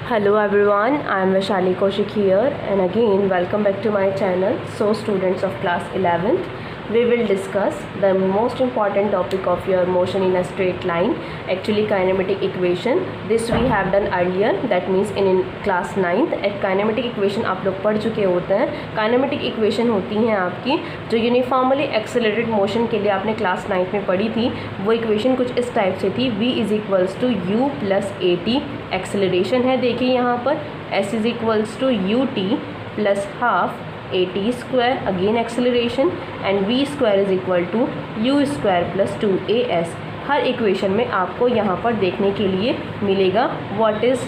Hello everyone, I am Vaishali Kaushik here and again welcome back to my channel. So students of class 11th, we will discuss the most important topic of your motion in a straight line, actually kinematic equation. This we have done earlier, that means in class 9th. एक kinematic equation आप लोग पढ़ चुके होते हैं. kinematic equation होती हैं आपकी जो यूनिफॉर्मली एक्सेलरेटेड मोशन के लिए आपने क्लास 9th में पढ़ी थी. वो इक्वेशन कुछ इस टाइप से थी, v is equals to U plus A T. Acceleration है देखिए यहाँ पर, s is equals to U T plus half A T square, again acceleration, and V square is equal to you square plus two A S. हर equation में आपको यहाँ पर देखने के लिए मिलेगा what is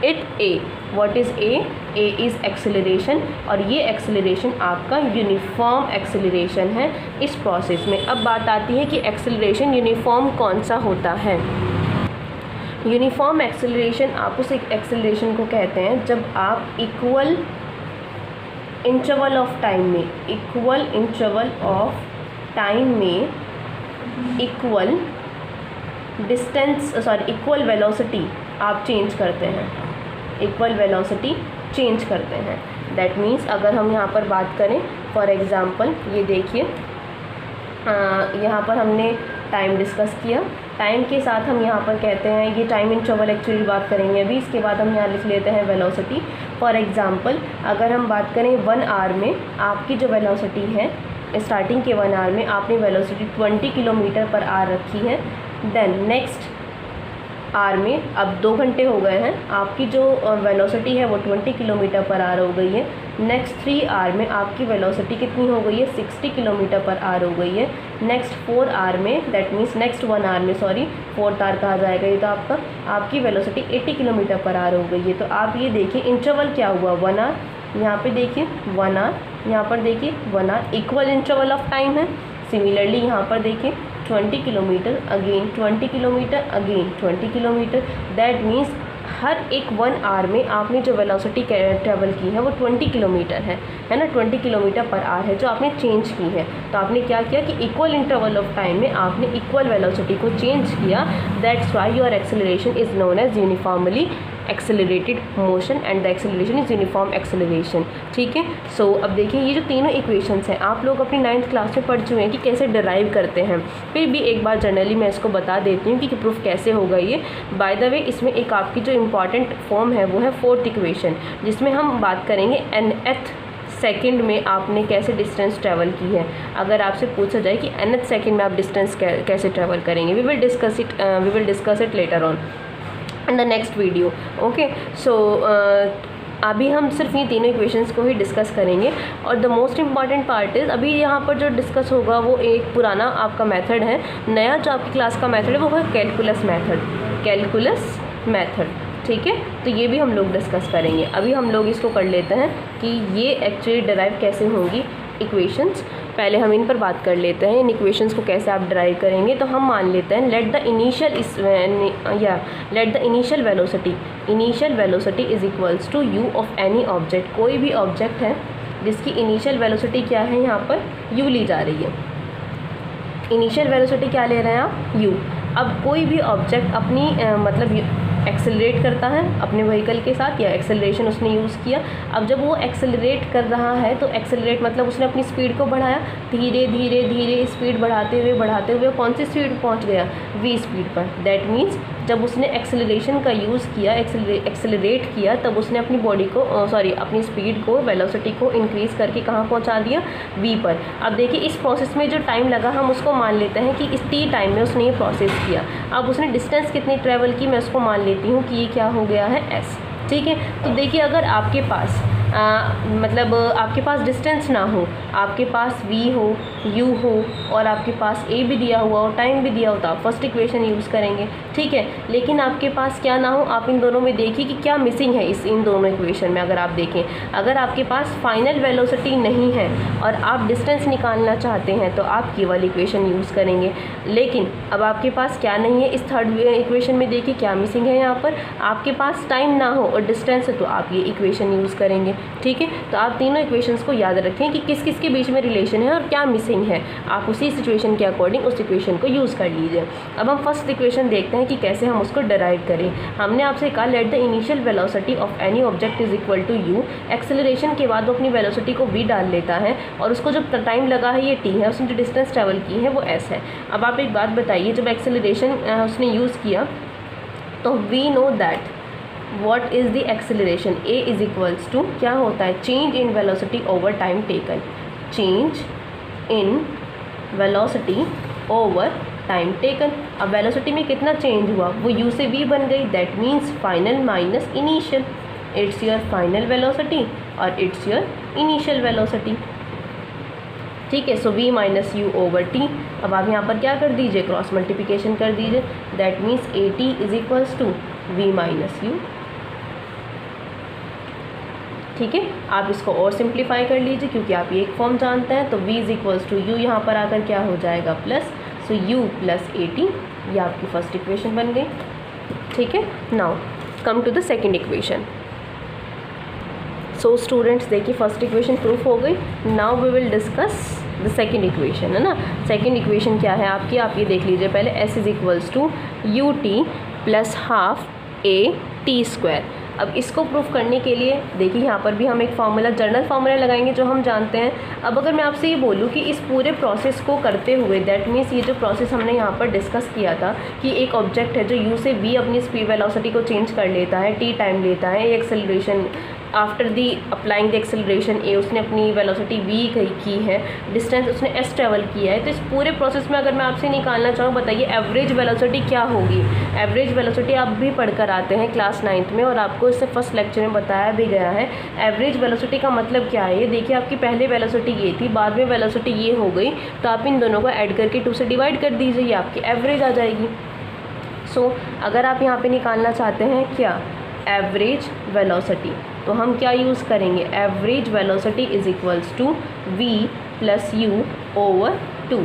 it A. What is A? A is acceleration, और ये एक्सेलरेशन आपका यूनिफॉर्म एक्सेलरेशन है इस प्रोसेस में. अब बात आती है कि एक्सेलरेशन यूनिफॉर्म कौन सा होता है. यूनिफॉर्म एक्सेलरेशन आप उस एक्सेलरेशन को कहते हैं जब आप इक्वल इंटरवल ऑफ टाइम में, इक्वल इंटरवल ऑफ टाइम में इक्वल डिस्टेंस इक्वल वेलोसिटी आप चेंज करते हैं, इक्वल वेलोसिटी चेंज करते हैं. दैट मीन्स अगर हम यहाँ पर बात करें, फॉर एग्ज़ाम्पल ये देखिए, यहाँ पर हमने टाइम डिस्कस किया. टाइम के साथ हम यहाँ पर कहते हैं, ये टाइम इंटरवल एक्चुअली बात करेंगे अभी, इसके बाद हम यहाँ लिख लेते हैं वेलोसिटी. फॉर एग्ज़ाम्पल अगर हम बात करें 1 आवर में आपकी जो वेलोसिटी है, स्टार्टिंग के 1 आवर में आपने वेलोसिटी 20 किलोमीटर पर आवर रखी है. देन नेक्स्ट आवर में, अब 2 घंटे हो गए हैं, आपकी जो वेलोसिटी है वो 20 किलोमीटर पर आवर हो गई है. नेक्स्ट 3 आवर में आपकी वेलोसिटी कितनी हो गई है, 60 किलोमीटर पर आवर हो गई है. नेक्स्ट 4 आवर में, दैट मीन्स नेक्स्ट 1 आवर में, सॉरी 4th आवर कहा जाएगा ये, तो आपकी वेलोसिटी 80 किलोमीटर पर आवर हो गई है. तो आप ये देखिए इंटरवल क्या हुआ, 1 आवर, यहाँ पे देखिए 1 आवर, यहाँ पर देखिए 1 hour, equal interval of time है. सिमिलरली यहाँ पर देखिए 20 kilometre, again 20 kilometre, again 20 kilometre. That means हर एक 1 आवर में आपने जो वेलोसिटी ट्रेवल की है वो 20 किलोमीटर है ना, 20 किलोमीटर पर आवर है जो आपने चेंज की है. तो आपने क्या किया कि इक्वल इंटरवल ऑफ टाइम में आपने इक्वल वेलोसिटी को चेंज किया. That's why your acceleration is known as uniformly accelerated motion and the acceleration is uniform acceleration. ठीक है. सो अब देखिए ये जो तीनों इक्वेशंस हैं आप लोग अपनी 9th क्लास में पढ़ चुके हैं कि कैसे डिराइव करते हैं. फिर भी एक बार जनरली मैं इसको बता देती हूँ कि प्रूफ कैसे होगा ये. बाय द वे इसमें एक आपकी जो इम्पॉर्टेंट फॉर्म है वो है 4th इक्वेशन, जिसमें हम बात करेंगे nth सेकंड में आपने कैसे डिस्टेंस ट्रैवल की है. अगर आपसे पूछा जाए कि nth सेकंड में आप डिस्टेंस कैसे ट्रैवल करेंगे, we will discuss it later on in the next video. Okay. So अभी हम सिर्फ ये तीनों इक्वेशंस को ही डिस्कस करेंगे. और the most important part is, अभी यहाँ पर जो डिस्कस होगा वो एक पुराना आपका मेथड है. नया जो आपकी क्लास का मेथड है वो है कैलकुलस मेथड. ठीक है. तो ये भी हम लोग डिस्कस करेंगे. अभी हम लोग इसको कर लेते हैं कि ये एक्चुअली डिराइव कैसे होंगी इक्वेशंस. पहले हम इन पर बात कर लेते हैं, इन इक्वेशंस को कैसे आप डिराइव करेंगे. तो हम मान लेते हैं let the initial velocity is equals to U of any object. कोई भी ऑब्जेक्ट है जिसकी इनिशियल वेलोसिटी क्या है, यहाँ पर यू ली जा रही है. इनिशियल वेलोसिटी क्या ले रहे हैं आप, यू. अब कोई भी ऑब्जेक्ट अपनी एक्सेलरेट करता है अपने व्हीकल के साथ, या एक्सेलरेशन उसने यूज़ किया. अब जब वो एक्सेलरेट कर रहा है तो एक्सेलरेट मतलब उसने अपनी स्पीड को बढ़ाया, धीरे धीरे धीरे स्पीड बढ़ाते हुए कौन सी स्पीड पहुंच गया, v स्पीड पर. दैट मीन्स जब उसने एक्सेलरेशन का यूज़ किया, एक्सेलरेट किया, तब उसने अपनी बॉडी को अपनी स्पीड को, वेलोसिटी को इंक्रीज़ करके कहाँ पहुँचा दिया, v पर. अब देखिए इस प्रोसेस में जो टाइम लगा हम उसको मान लेते हैं कि इस t टाइम में उसने ये प्रोसेस किया. अब उसने डिस्टेंस कितनी ट्रैवल की मैं उसको मान लेती हूँ कि ये क्या हो गया है, s. ठीक है. तो देखिए अगर आपके पास आपके पास डिस्टेंस ना हो, आपके पास v हो, u हो, और आपके पास a भी दिया हुआ हो, टाइम भी दिया हो, तो आप फर्स्ट इक्वेशन यूज़ करेंगे. ठीक है. लेकिन आपके पास क्या ना हो, आप इन दोनों में देखिए कि क्या मिसिंग है इन दोनों इक्वेशन में. अगर आप देखें, अगर आपके पास फाइनल वेलोसिटी नहीं है और आप डिस्टेंस निकालना चाहते हैं तो आप ये वाली इक्वेशन यूज़ करेंगे. लेकिन अब आपके पास क्या नहीं है, इस थर्ड इक्वेशन में देखिए क्या मिसिंग है. यहाँ पर आपके पास टाइम ना हो और डिस्टेंस है तो आप ये इक्वेशन यूज़ करेंगे. ठीक है, तो आप तीनों इक्वेशंस को याद रखें कि किस किस के बीच में रिलेशन है और क्या मिसिंग है, आप उसी सिचुएशन के अकॉर्डिंग उस इक्वेशन को यूज़ कर लीजिए। अब हम फर्स्ट इक्वेशन देखते हैं कि कैसे हम उसको डिराइव करें। हमने आपसे कहा let the initial velocity of any object is equal to U, acceleration के बाद वो अपनी वेलोसिटी को v डाल लेता है और उसको जो टाइम लगा है ये t है, उसने जो डिस्टेंस ट्रेवल की है वो s है। अब आप एक बात बताइए, जब एक्सेलरेशन उसने यूज़ किया तो we know that what is the acceleration, a is equals to क्या होता है, change in velocity over time taken, change in velocity over time taken. अब वेलोसिटी में कितना चेंज हुआ, वो u से v बन गई, that means final minus initial, it's your final velocity और इट्स योर इनिशियल वेलोसिटी। ठीक है, सो v minus you over T. अब आप यहाँ पर क्या कर दीजिए, क्रॉस मल्टीप्लिकेशन कर दीजिए, that means A T is equals to v minus U. ठीक है, आप इसको और सिंप्लीफाई कर लीजिए क्योंकि आप ये एक फॉर्म जानते हैं, तो v is equals to U, यहाँ पर आकर क्या हो जाएगा plus, so u plus A T, ये आपकी फर्स्ट इक्वेशन बन गई। ठीक है, now come to the second equation. So students देखिए फर्स्ट इक्वेशन प्रूफ हो गई, now we will discuss the second equation, है ना। सेकेंड इक्वेशन क्या है आपकी, आप ये देख लीजिए पहले, s is equals to U T plus half A T square. अब इसको प्रूफ करने के लिए देखिए यहाँ पर भी हम एक फार्मूला, जनरल फार्मूला लगाएंगे जो हम जानते हैं। अब अगर मैं आपसे ये बोलूँ कि इस पूरे प्रोसेस को करते हुए, दैट मीन्स ये जो प्रोसेस हमने यहाँ पर डिस्कस किया था कि एक ऑब्जेक्ट है जो u से v अपनी स्पीड वेलोसिटी को चेंज कर लेता है, t टाइम लेता है, ये acceleration after the applying the acceleration a, उसने अपनी वेलोसिटी v की है, डिस्टेंस उसने s ट्रेवल किया है। तो इस पूरे प्रोसेस में अगर मैं आपसे निकालना चाहूँ, बताइए एवरेज वेलोसिटी क्या होगी। एवरेज वेलोसिटी आप भी पढ़कर आते हैं क्लास 9th में और आपको इससे फर्स्ट लेक्चर में बताया भी गया है। एवरेज वेलोसिटी का मतलब क्या है, ये देखिए आपकी पहले वेलोसिटी ये थी, बाद में वेलोसिटी ये हो गई, तो आप इन दोनों को ऐड करके 2 से डिवाइड कर दीजिए, ये आपकी एवरेज आ जाएगी। सो अगर आप यहाँ पे निकालना चाहते हैं क्या, एवरेज वेलोसिटी, तो हम क्या यूज़ करेंगे, average velocity is equals to v plus U over 2।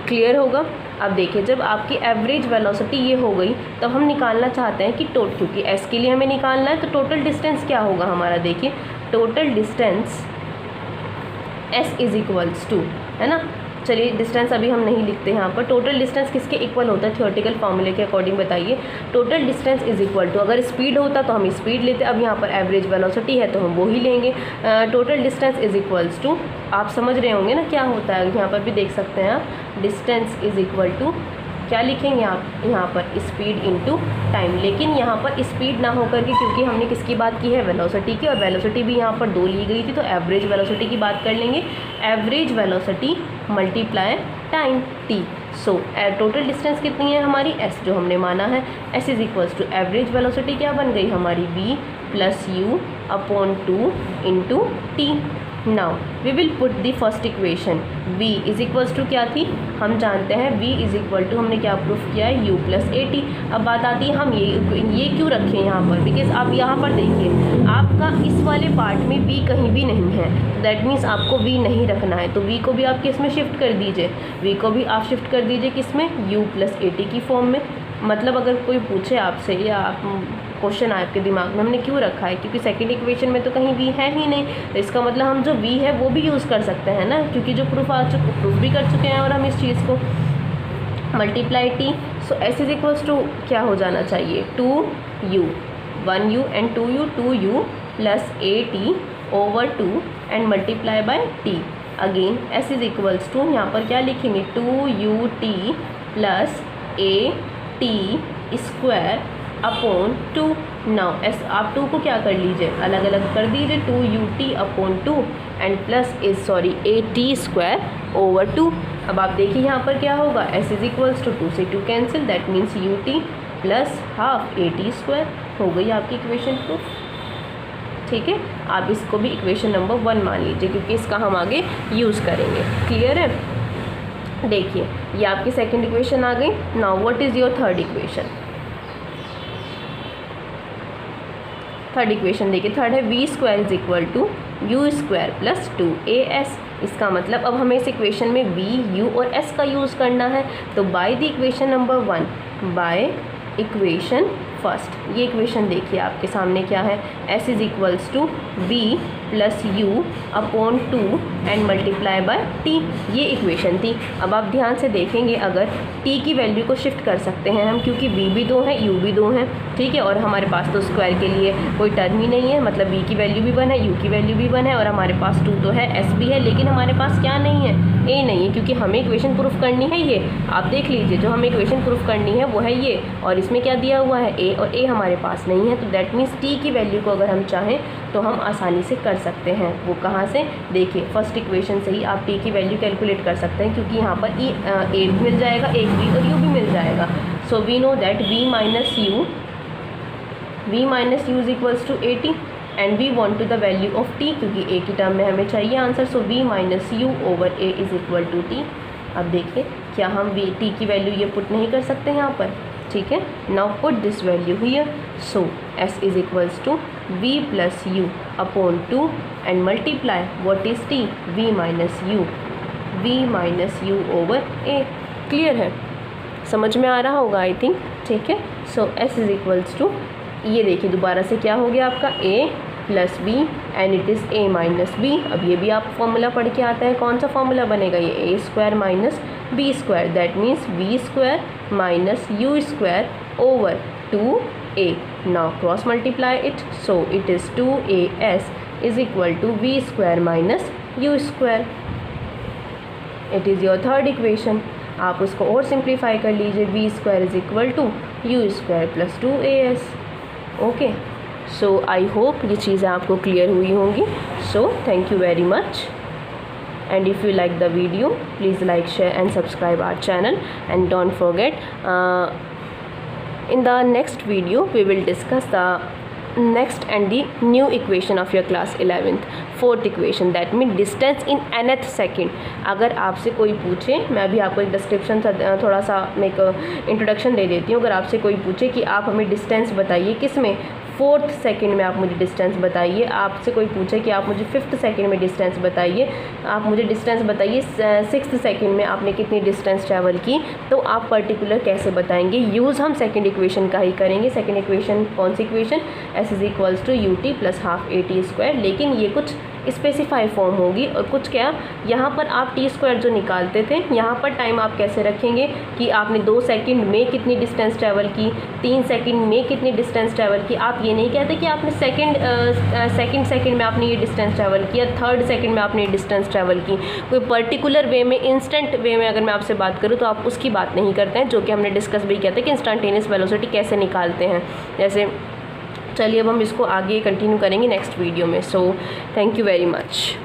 Clear होगा। अब देखिए जब आपकी एवरेज वेलोसिटी ये हो गई, तब हम निकालना चाहते हैं कि क्योंकि s के लिए हमें निकालना है, तो टोटल डिस्टेंस क्या होगा हमारा, देखिए total distance s is equals to, है ना। चलिए डिस्टेंस अभी हम नहीं लिखते यहाँ पर, टोटल डिस्टेंस किसके इक्वल होता है, थ्योरेटिकल फॉर्मूले के अकॉर्डिंग बताइए। Total distance is equal to, अगर स्पीड होता तो हम स्पीड लेते, अब यहाँ पर एवरेज वेलोसिटी है तो हम वो ही लेंगे। Total distance is equals to, आप समझ रहे होंगे ना क्या होता है, यहाँ पर भी देख सकते हैं आप, डिस्टेंस इज इक्वल टू क्या लिखेंगे आप यहाँ पर, स्पीड इनटू टाइम। लेकिन यहाँ पर स्पीड ना होकर के, क्योंकि हमने किसकी बात की है, वेलोसिटी की, और वेलोसिटी भी यहाँ पर 2 ली गई थी, तो एवरेज वेलोसिटी की बात कर लेंगे, average velocity multiply time t। So total distance कितनी है हमारी, s जो हमने माना है, s is equals to average velocity क्या बन गई हमारी, v plus U upon 2 into T. Now we will put the first equation, v is equals to क्या थी, हम जानते हैं v इज इक्वल टू, हमने क्या प्रूफ किया है, u प्लस ए टी। अब बात आती है हम ये क्यों रखें यहाँ पर, बिकॉज आप यहाँ पर देखिए आपका इस वाले पार्ट में v कहीं भी नहीं है, दैट मीन्स आपको v नहीं रखना है, तो v को भी आप किस में शिफ्ट कर दीजिए, v को भी आप शिफ्ट कर दीजिए किस में, u प्लस ए टी की फॉर्म में। मतलब अगर कोई पूछे आपसे या आप क्वेश्चन आए आपके दिमाग में हमने क्यों रखा है, क्योंकि सेकंड इक्वेशन में तो कहीं v है ही नहीं, तो इसका मतलब हम जो v है वो भी यूज़ कर सकते हैं ना, क्योंकि जो प्रूफ भी कर चुके हैं और हम इस चीज़ को multiply t। So s is equals to क्या हो जाना चाहिए, 2u, 1u and 2u, 2u plus A T over 2 and multiply by t। Again s is equals to, यहाँ पर क्या लिखेंगे, 2ut plus A T square upon 2। Now S आप 2 को क्या कर लीजिए, अलग अलग कर दीजिए, 2ut upon 2 and plus A T square over 2। अब आप देखिए यहाँ पर क्या होगा, s इज इक्वल्स टू 2 से 2 cancel, that means ut plus half A T square हो गई आपकी इक्वेशन प्रूफ। ठीक है, आप इसको भी इक्वेशन नंबर 1 मान लीजिए क्योंकि इसका हम आगे यूज़ करेंगे। क्लियर है। देखिए ये आपकी सेकंड इक्वेशन आ गई। Now what is your third equation. Third equation देखिए, थर्ड है v square is equal to you square plus 2as। इसका मतलब अब हमें इस इक्वेशन में v, u और s का यूज़ करना है। तो by the equation number 1, by equation first ये इक्वेशन देखिए आपके सामने क्या है, s is equals to v plus u upon 2 and multiply by t, ये इक्वेशन थी। अब आप ध्यान से देखेंगे अगर t की वैल्यू को शिफ्ट कर सकते हैं हम, क्योंकि v भी 2 है u भी 2 है, ठीक है, और हमारे पास तो स्क्वायर के लिए कोई टर्म ही नहीं है, मतलब v की वैल्यू भी 1 है, u की वैल्यू भी 1 है, और हमारे पास 2 तो है, s भी है, लेकिन हमारे पास क्या नहीं है, a नहीं है, क्योंकि हमें इक्वेशन प्रूफ करनी है ये। आप देख लीजिए जो हमें इक्वेशन प्रूफ करनी है वो है ये, और इसमें क्या दिया हुआ है a, और a हमारे पास नहीं है, तो दैट मीन्स t की वैल्यू को अगर हम चाहें तो हम आसानी से कर सकते हैं। वो कहाँ से, देखिए फर्स्ट इक्वेशन से ही आप t की वैल्यू कैलकुलेट कर सकते हैं, क्योंकि यहाँ पर a भी मिल जाएगा, एक भी और u भी मिल जाएगा। So we know that v minus u is equals to 80 and we want to the value of t, क्योंकि a की टर्म में हमें चाहिए answer. So v minus u over a is equal to t। अब देखिए क्या हम t की वैल्यू ये पुट नहीं कर सकते यहाँ पर, ठीक है। Now put this value here. So s is equals to v plus u upon 2 and multiply what is t, v minus u over a। Clear है, समझ में आ रहा होगा आई थिंक, ठीक है। So s is equals to, ये देखिए दोबारा से क्या हो गया आपका a plus b and it is a minus b. अब ये भी आप फॉर्मूला पढ़ के आता है, कौन सा फॉर्मूला बनेगा ये, a square minus b square, that means v square minus u square over 2a। Now cross multiply it, so it is 2as is equal to v square minus u square. It is your third equation. आप उसको और simplify कर लीजिए, v square is equal to u square plus 2as। Okay, so I hope ये चीज़ें आपको clear हुई होंगी। So thank you very much, and if you like the video please like, share and subscribe our channel, and don't forget in the next video we will discuss the next and the new equation of your class 11th, fourth equation, that mean distance in nth second. अगर आपसे कोई पूछे, मैं अभी आपको एक description थोड़ा सा मैं एक इंट्रोडक्शन दे देती हूँ। अगर आपसे कोई पूछे कि आप हमें डिस्टेंस बताइए किस में, 4th सेकेंड में आप मुझे डिस्टेंस बताइए, आपसे कोई पूछे कि आप मुझे 5th सेकेंड में डिस्टेंस बताइए, आप मुझे डिस्टेंस बताइए 6th सेकेंड में आपने कितनी डिस्टेंस ट्रैवल की, तो आप पर्टिकुलर कैसे बताएंगे, यूज़ हम सेकेंड इक्वेशन का ही करेंगे। सेकेंड इक्वेशन कौन सी equation, s is equals to ut plus half at square, लेकिन ये कुछ स्पेसिफाई फॉर्म होगी, और कुछ क्या, यहाँ पर आप t स्क्वायर जो निकालते थे, यहाँ पर टाइम आप कैसे रखेंगे कि आपने 2 सेकंड में कितनी डिस्टेंस ट्रैवल की, 3 सेकंड में कितनी डिस्टेंस ट्रैवल की। आप ये नहीं कहते कि आपने सेकंड में आपने ये डिस्टेंस ट्रैवल किया, 3rd सेकंड में आपने ये डिस्टेंस ट्रैवल की। कोई पर्टिकुलर वे में, इंस्टेंट वे में अगर मैं आपसे बात करूँ तो आप उसकी बात नहीं करते हैं, जो कि हमने डिस्कस भी किया था कि इंस्टेंटेनियस वेलोसिटी कैसे निकालते हैं। जैसे चलिए अब हम इसको आगे कंटिन्यू करेंगे नेक्स्ट वीडियो में। सो थैंक यू वेरी मच।